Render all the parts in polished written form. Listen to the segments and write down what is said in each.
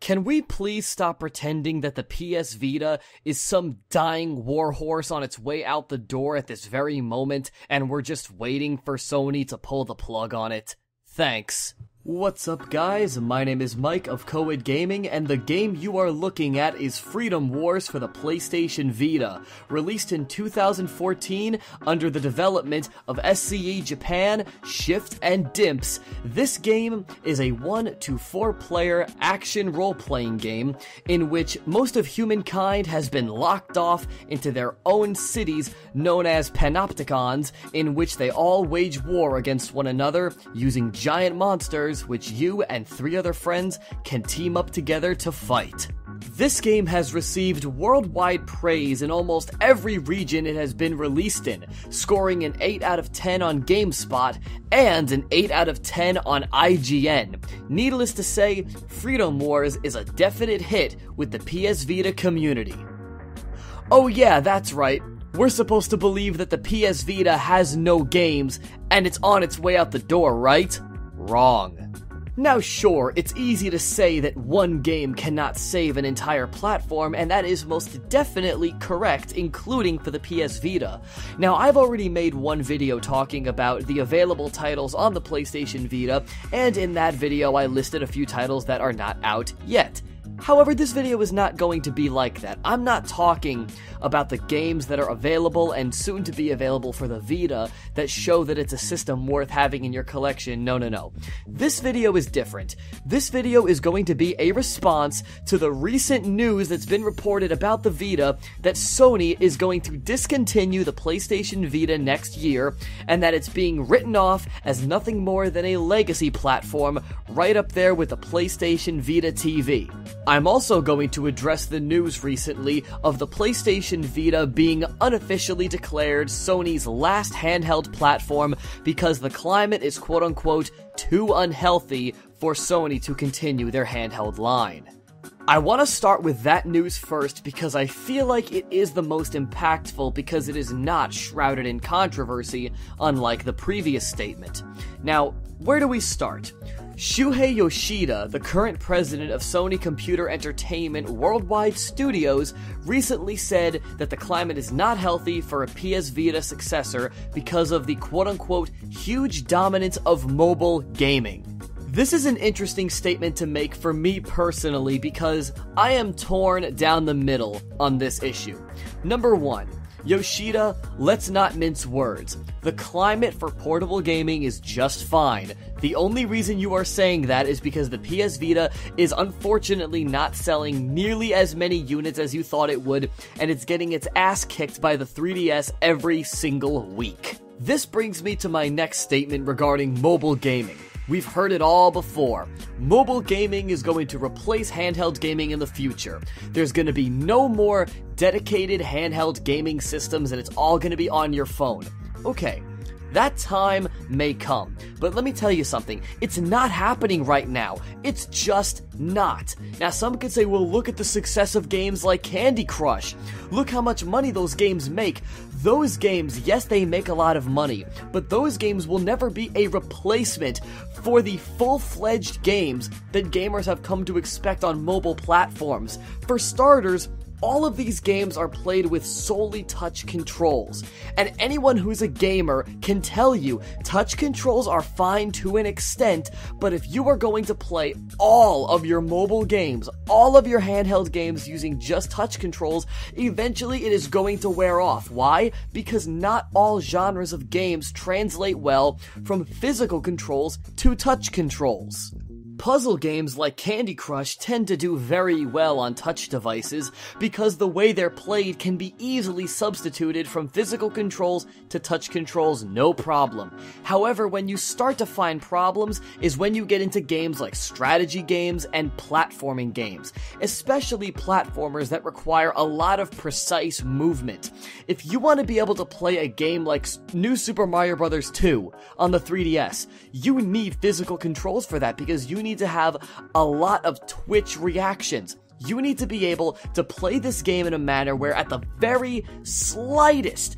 Can we please stop pretending that the PS Vita is some dying warhorse on its way out the door at this very moment, and we're just waiting for Sony to pull the plug on it? Thanks. What's up, guys? My name is Mike of Coed Gaming, and the game you are looking at is Freedom Wars for the PlayStation Vita, released in 2014 under the development of SCE Japan, Shift, and Dimps. This game is a 1 to 4 player action role-playing game in which most of humankind has been locked off into their own cities known as panopticons, in which they all wage war against one another using giant monsters which you and 3 other friends can team up together to fight. This game has received worldwide praise in almost every region it has been released in, scoring an 8 out of 10 on GameSpot and an 8 out of 10 on IGN. Needless to say, Freedom Wars is a definite hit with the PS Vita community. Oh yeah, that's right. We're supposed to believe that the PS Vita has no games and it's on its way out the door, right? Wrong. Now sure, it's easy to say that one game cannot save an entire platform, and that is most definitely correct, including for the PS Vita. Now I've already made one video talking about the available titles on the PlayStation Vita, and in that video I listed a few titles that are not out yet. However, this video is not going to be like that. I'm not talking about the games that are available and soon to be available for the Vita that show that it's a system worth having in your collection. No. This video is different. This video is going to be a response to the recent news that's been reported about the Vita that Sony is going to discontinue the PlayStation Vita next year, and that it's being written off as nothing more than a legacy platform right up there with the PlayStation Vita TV. I'm also going to address the news recently of the PlayStation Vita being unofficially declared Sony's last handheld platform because the climate is quote-unquote too unhealthy for Sony to continue their handheld line. I want to start with that news first because I feel like it is the most impactful because it is not shrouded in controversy, unlike the previous statement. Now, where do we start? Shuhei Yoshida, the current president of Sony Computer Entertainment Worldwide Studios, recently said that the climate is not healthy for a PS Vita successor because of the quote-unquote huge dominance of mobile gaming. This is an interesting statement to make for me personally because I am torn down the middle on this issue. Number one, Yoshida, let's not mince words. The climate for portable gaming is just fine. The only reason you are saying that is because the PS Vita is unfortunately not selling nearly as many units as you thought it would, and it's getting its ass kicked by the 3DS every single week. This brings me to my next statement regarding mobile gaming. We've heard it all before. Mobile gaming is going to replace handheld gaming in the future. There's going to be no more dedicated handheld gaming systems, and it's all going to be on your phone. Okay, that time may come, but let me tell you something. It's not happening right now. It's just not. Now, some could say, well, look at the success of games like Candy Crush. Look how much money those games make. Those games, yes, they make a lot of money, but those games will never be a replacement for the full-fledged games that gamers have come to expect on mobile platforms. For starters, all of these games are played with solely touch controls, and anyone who's a gamer can tell you touch controls are fine to an extent, but if you are going to play all of your mobile games, all of your handheld games using just touch controls, eventually it is going to wear off. Why? Because not all genres of games translate well from physical controls to touch controls. Puzzle games like Candy Crush tend to do very well on touch devices because the way they're played can be easily substituted from physical controls to touch controls no problem. However, when you start to find problems is when you get into games like strategy games and platforming games, especially platformers that require a lot of precise movement. If you want to be able to play a game like New Super Mario Bros. 2 on the 3DS, you need physical controls for that because you need to have a lot of twitch reactions. You need to be able to play this game in a manner where at the very slightest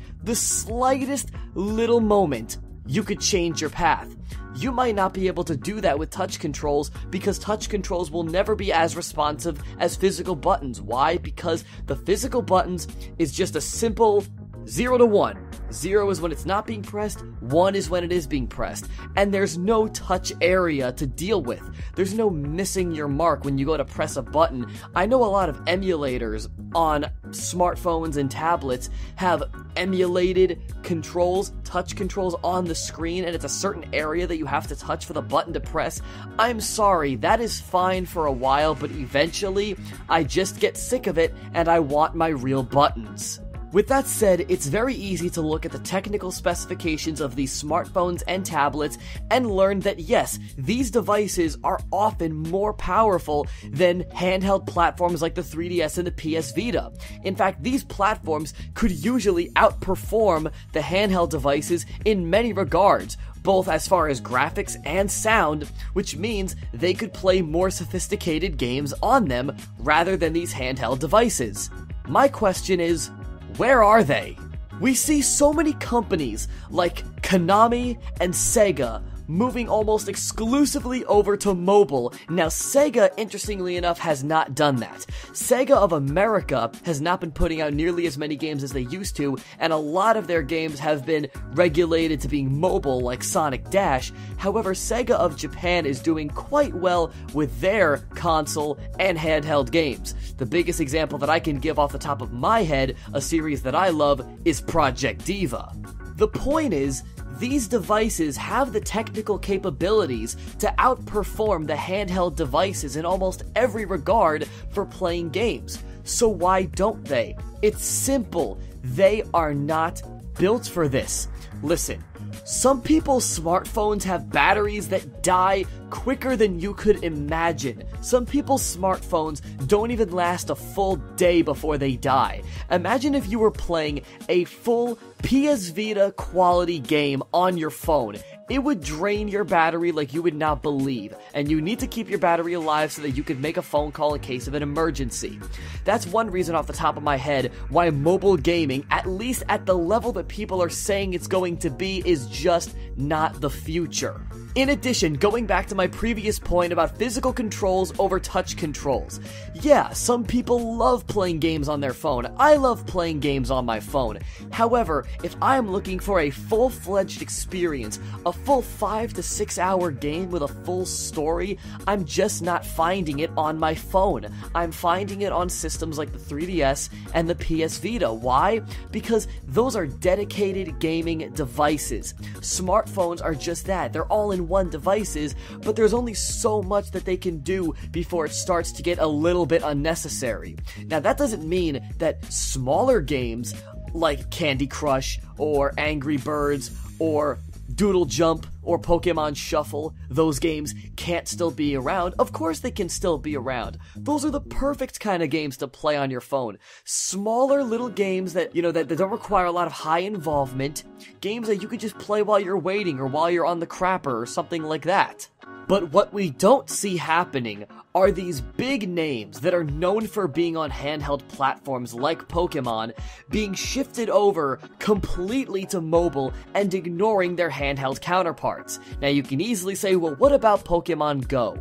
little moment, you could change your path. You might not be able to do that with touch controls because touch controls will never be as responsive as physical buttons. Why? Because the physical buttons is just a simple 0 to 1. 0 is when it's not being pressed, 1 is when it is being pressed. And there's no touch area to deal with. There's no missing your mark when you go to press a button. I know a lot of emulators on smartphones and tablets have emulated controls, touch controls on the screen, and it's a certain area that you have to touch for the button to press. I'm sorry, that is fine for a while, but eventually, I just get sick of it and I want my real buttons. With that said, it's very easy to look at the technical specifications of these smartphones and tablets and learn that yes, these devices are often more powerful than handheld platforms like the 3DS and the PS Vita. In fact, these platforms could usually outperform the handheld devices in many regards, both as far as graphics and sound, which means they could play more sophisticated games on them rather than these handheld devices. My question is, where are they? We see so many companies like Konami and Sega moving almost exclusively over to mobile. Now, Sega, interestingly enough, has not done that. Sega of America has not been putting out nearly as many games as they used to, and a lot of their games have been regulated to being mobile, like Sonic Dash. However, Sega of Japan is doing quite well with their console and handheld games. The biggest example that I can give off the top of my head, a series that I love, is Project Diva. The point is, these devices have the technical capabilities to outperform the handheld devices in almost every regard for playing games. So why don't they? It's simple. They are not built for this. Listen, some people's smartphones have batteries that die quicker than you could imagine. Some people's smartphones don't even last a full day before they die. Imagine if you were playing a full PS Vita quality game on your phone. It would drain your battery like you would not believe, and you need to keep your battery alive so that you can make a phone call in case of an emergency. That's one reason off the top of my head why mobile gaming, at least at the level that people are saying it's going to be, is just not the future. In addition, going back to my previous point about physical controls over touch controls. Yeah, some people love playing games on their phone. I love playing games on my phone. However, if I'm looking for a full-fledged experience, a full 5 to 6 hour game with a full story, I'm just not finding it on my phone. I'm finding it on systems like the 3DS and the PS Vita. Why? Because those are dedicated gaming devices. Smartphones are just that. They're all-in-one devices, but there's only so much that they can do before it starts to get a little bit unnecessary. Now, that doesn't mean that smaller games like Candy Crush or Angry Birds or Doodle Jump or Pokemon Shuffle, those games can't still be around. Of course they can still be around. Those are the perfect kind of games to play on your phone. Smaller little games that, that don't require a lot of high involvement. Games that you could just play while you're waiting or while you're on the crapper or something like that. But what we don't see happening are these big names that are known for being on handheld platforms like Pokemon being shifted over completely to mobile and ignoring their handheld counterparts. Now you can easily say, well, what about Pokemon Go?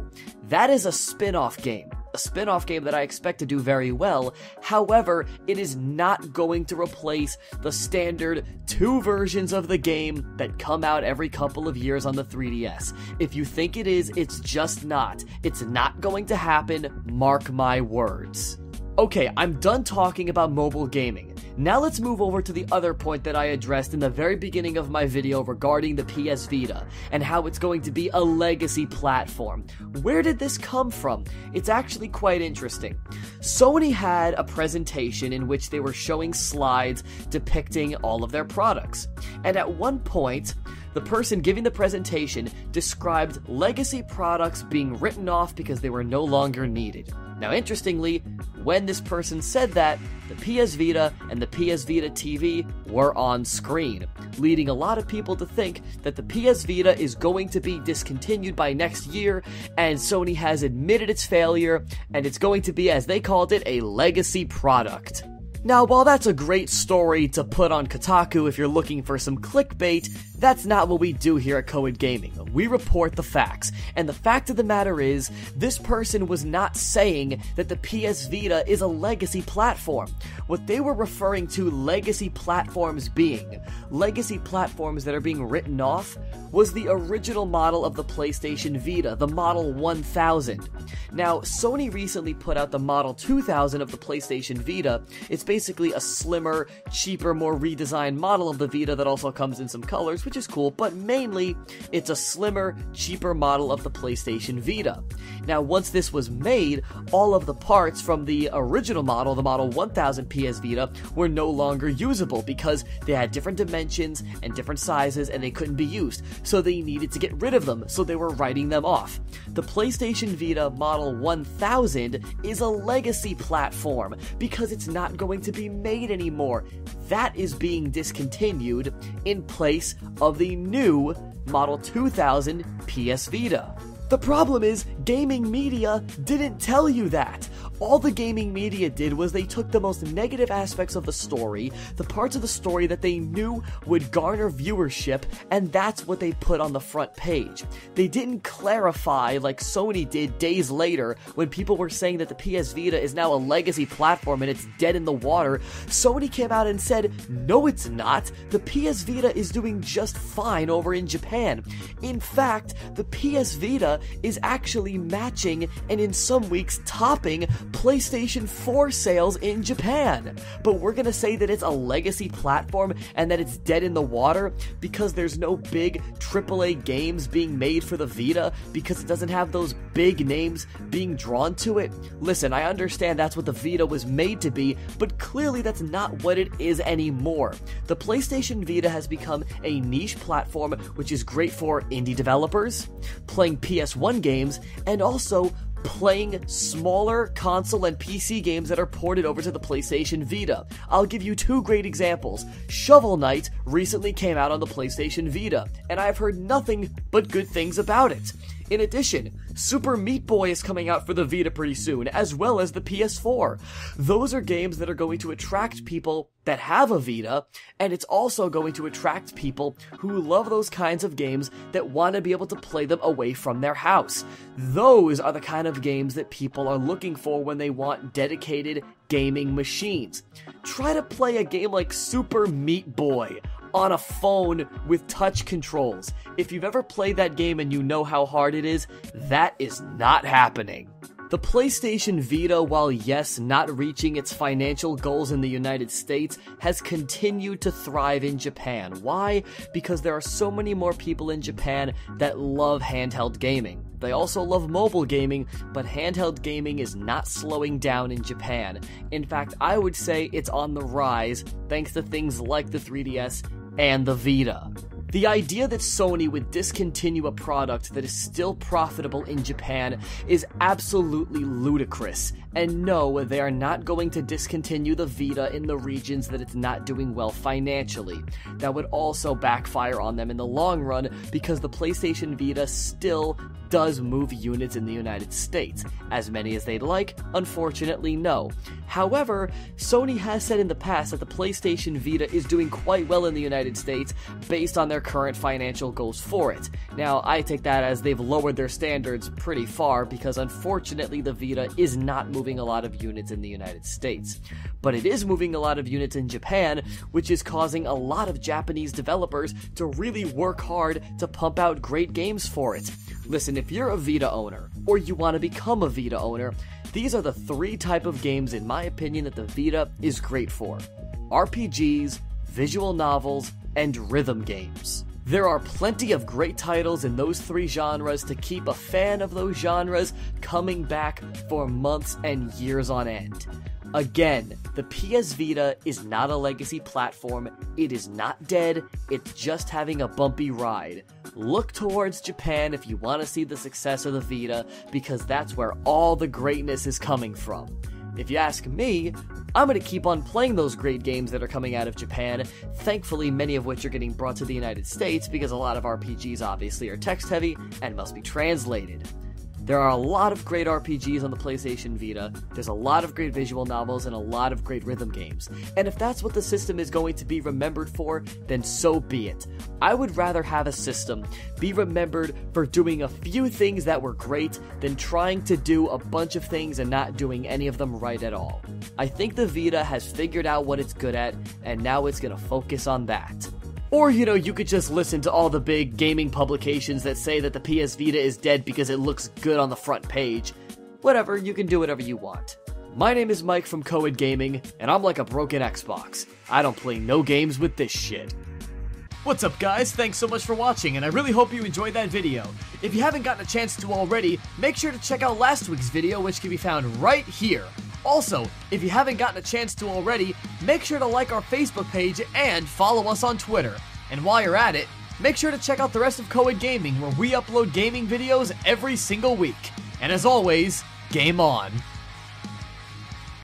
That is a spin-off game. A spin-off game that I expect to do very well. However, it is not going to replace the standard 2 versions of the game that come out every couple of years on the 3DS. If you think it is, it's just not. It's not going to happen, mark my words. Okay, I'm done talking about mobile gaming. Now let's move over to the other point that I addressed in the very beginning of my video regarding the PS Vita, and how it's going to be a legacy platform. Where did this come from? It's actually quite interesting. Sony had a presentation in which they were showing slides depicting all of their products, and at one point, the person giving the presentation described legacy products being written off because they were no longer needed. Now, interestingly, when this person said that, the PS Vita and the PS Vita TV were on screen, leading a lot of people to think that the PS Vita is going to be discontinued by next year, and Sony has admitted its failure, and it's going to be, as they called it, a legacy product. Now, while that's a great story to put on Kotaku if you're looking for some clickbait, that's not what we do here at Coed Gaming. We report the facts, and the fact of the matter is, this person was not saying that the PS Vita is a legacy platform. What they were referring to legacy platforms being, legacy platforms that are being written off, was the original model of the PlayStation Vita, the Model 1000. Now, Sony recently put out the Model 2000 of the PlayStation Vita. It's basically a slimmer, cheaper, more redesigned model of the Vita that also comes in some colors, which is cool, but mainly, it's a slimmer, cheaper model of the PlayStation Vita. Now, once this was made, all of the parts from the original model, the Model 1000 PS Vita, were no longer usable because they had different dimensions and different sizes and they couldn't be used, so they needed to get rid of them, so they were writing them off. The PlayStation Vita Model 1000 is a legacy platform because it's not going to be made anymore. That is being discontinued in place of the new Model 2000 PS Vita. The problem is, gaming media didn't tell you that. All the gaming media did was they took the most negative aspects of the story, the parts of the story that they knew would garner viewership, and that's what they put on the front page. They didn't clarify like Sony did days later when people were saying that the PS Vita is now a legacy platform and it's dead in the water. Sony came out and said, no it's not, the PS Vita is doing just fine over in Japan. In fact, the PS Vita is actually matching and in some weeks topping PlayStation 4 sales in Japan. But we're gonna say that it's a legacy platform and that it's dead in the water because there's no big AAA games being made for the Vita because it doesn't have those big names being drawn to it. Listen, I understand that's what the Vita was made to be, but clearly that's not what it is anymore. The PlayStation Vita has become a niche platform which is great for indie developers, playing PS1 games, and also playing smaller console and PC games that are ported over to the PlayStation Vita. I'll give you two great examples. Shovel Knight recently came out on the PlayStation Vita, and I've heard nothing but good things about it. In addition, Super Meat Boy is coming out for the Vita pretty soon, as well as the PS4. Those are games that are going to attract people that have a Vita, and it's also going to attract people who love those kinds of games that want to be able to play them away from their house. Those are the kind of games that people are looking for when they want dedicated gaming machines. Try to play a game like Super Meat Boy on a phone with touch controls. If you've ever played that game and you know how hard it is, that is not happening. The PlayStation Vita, while yes, not reaching its financial goals in the United States, has continued to thrive in Japan. Why? Because there are so many more people in Japan that love handheld gaming. They also love mobile gaming, but handheld gaming is not slowing down in Japan. In fact, I would say it's on the rise thanks to things like the 3DS and the Vita. The idea that Sony would discontinue a product that is still profitable in Japan is absolutely ludicrous. And no, they are not going to discontinue the Vita in the regions that it's not doing well financially. That would also backfire on them in the long run because the PlayStation Vita still does move units in the United States. As many as they'd like, unfortunately no. However, Sony has said in the past that the PlayStation Vita is doing quite well in the United States based on their current financial goals for it. Now, I take that as they've lowered their standards pretty far because unfortunately the Vita is not moving a lot of units in the United States. But it is moving a lot of units in Japan, which is causing a lot of Japanese developers to really work hard to pump out great games for it. Listen, if you're a Vita owner, or you want to become a Vita owner, these are the three type of games, in my opinion, that the Vita is great for. RPGs, visual novels, and rhythm games. There are plenty of great titles in those three genres to keep a fan of those genres coming back for months and years on end. Again, the PS Vita is not a legacy platform, it is not dead, it's just having a bumpy ride. Look towards Japan if you want to see the success of the Vita, because that's where all the greatness is coming from. If you ask me, I'm going to keep on playing those great games that are coming out of Japan, thankfully many of which are getting brought to the United States because a lot of RPGs obviously are text-heavy and must be translated. There are a lot of great RPGs on the PlayStation Vita, there's a lot of great visual novels, and a lot of great rhythm games. And if that's what the system is going to be remembered for, then so be it. I would rather have a system be remembered for doing a few things that were great than trying to do a bunch of things and not doing any of them right at all. I think the Vita has figured out what it's good at, and now it's gonna focus on that. Or, you could just listen to all the big gaming publications that say that the PS Vita is dead because it looks good on the front page. Whatever, you can do whatever you want. My name is Mike from Coed Gaming, and I'm like a broken Xbox. I don't play no games with this shit. What's up guys, thanks so much for watching, and I really hope you enjoyed that video. If you haven't gotten a chance to already, make sure to check out last week's video, which can be found right here. Also, if you haven't gotten a chance to already, make sure to like our Facebook page and follow us on Twitter. And while you're at it, make sure to check out the rest of Coed Gaming, where we upload gaming videos every single week. And as always, game on!